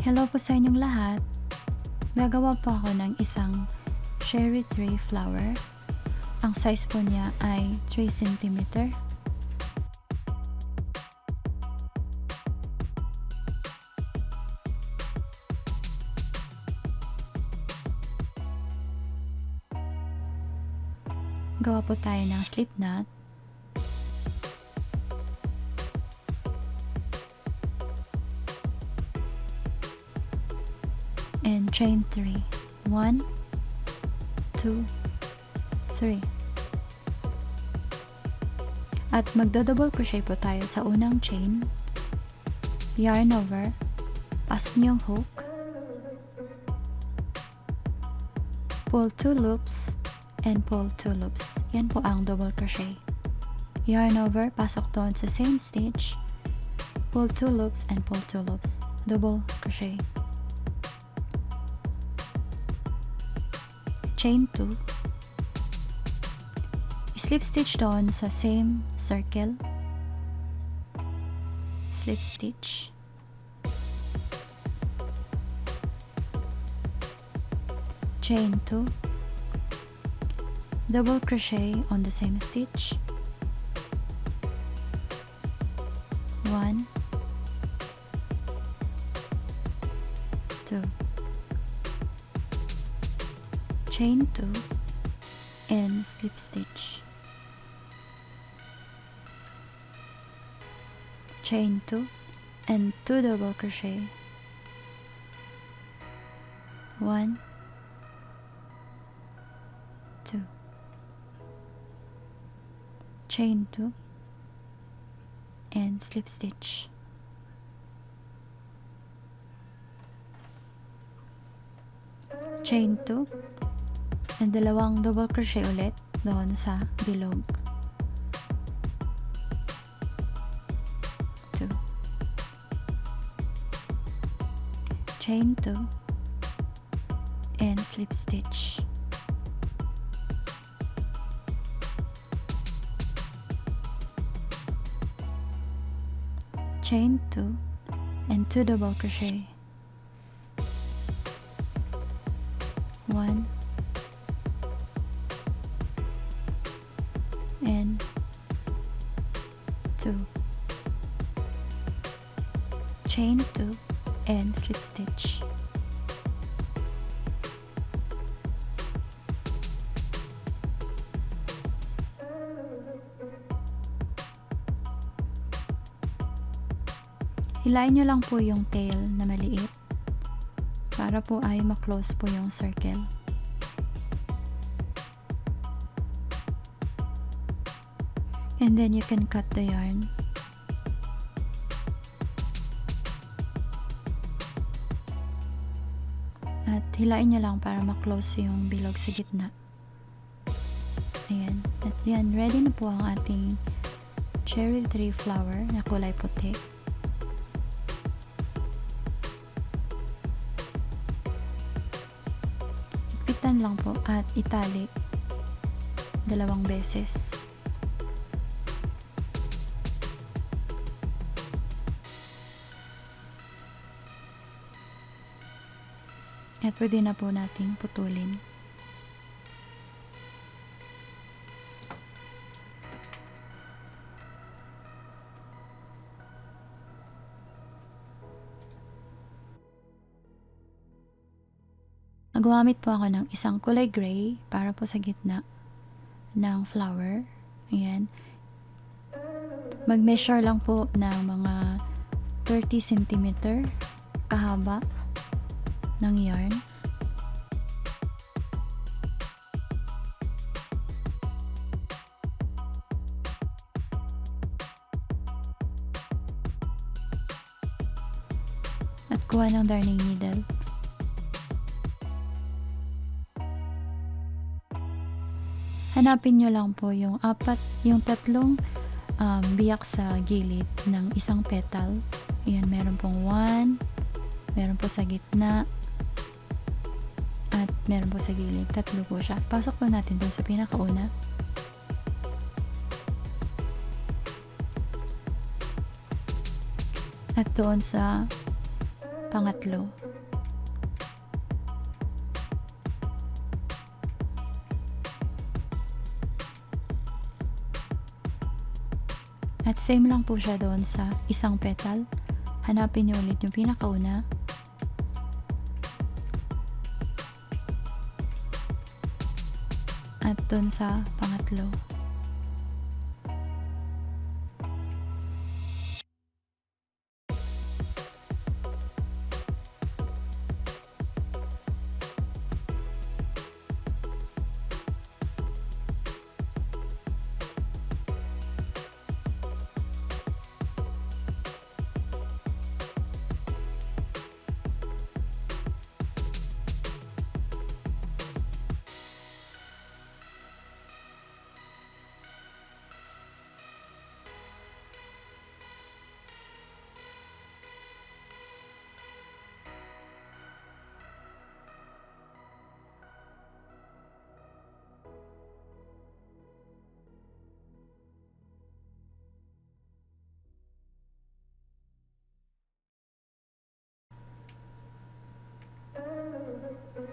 Hello po sa inyong lahat. Gagawa po ako ng isang cherry tree flower. Ang size po niya ay 3 cm. Gawa po tayo ng slip knot. And chain 3. 1, 2, 3. At magdo-double crochet po tayo sa unang chain. Yarn over. Pasok niyo yung hook. Pull 2 loops and pull 2 loops. Yan po ang double crochet. Yarn over. Pasok doon sa same stitch. Pull 2 loops and pull 2 loops. Double crochet. Chain 2, slip stitch doon sa same circle, slip stitch, chain 2, double crochet on the same stitch, 1, 2, chain 2 and slip stitch, chain 2 and 2 double crochet, 1, 2, chain 2 and slip stitch, chain 2 and dalawang double crochet ulit doon sa bilog, 2, chain 2 and slip stitch, chain 2 and 2 double crochet, 1 and 2, chain 2 and slip stitch, hilain nyo lang po yung tail na maliit para po ay ma-close po yung circle. And then you can cut the yarn. At hilain nyo lang para ma-close yung bilog sa gitna. Ayan. At yan, ready na po ang ating cherry tree flower na kulay puti. Higpitan lang po at itali 2 beses. At pwede na po nating putulin. Gumamit po ako ng isang kulay gray para po sa gitna ng flower. Ayan. Mag-measure lang po ng mga 30 cm kahaba ng yarn. At kuha ng darning needle. Hanapin nyo lang po yung tatlong biyak sa gilid ng isang petal. Ayan, meron pong 1, meron po sa gitna, at meron po sa gilid. 3 po siya. Pasok po natin dun sa pinakauna. At doon sa pangatlo. At same lang po siya doon sa isang petal. Hanapin niyo ulit yung pinakauna. At doon sa pangatlo.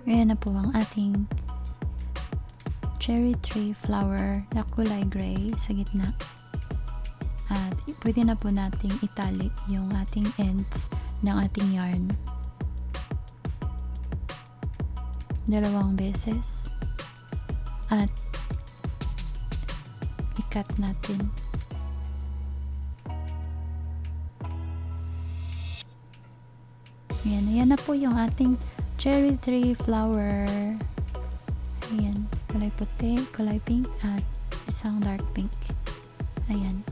Ayan na po ang ating cherry tree flower na kulay gray sa gitna. At pwede na po nating itali yung ating ends ng ating yarn. 2 beses. At i-cut natin. Ayan na po yung ating cherry tree flower. Ayan, kulay puti, kulay pink, at isang dark pink. Ayan.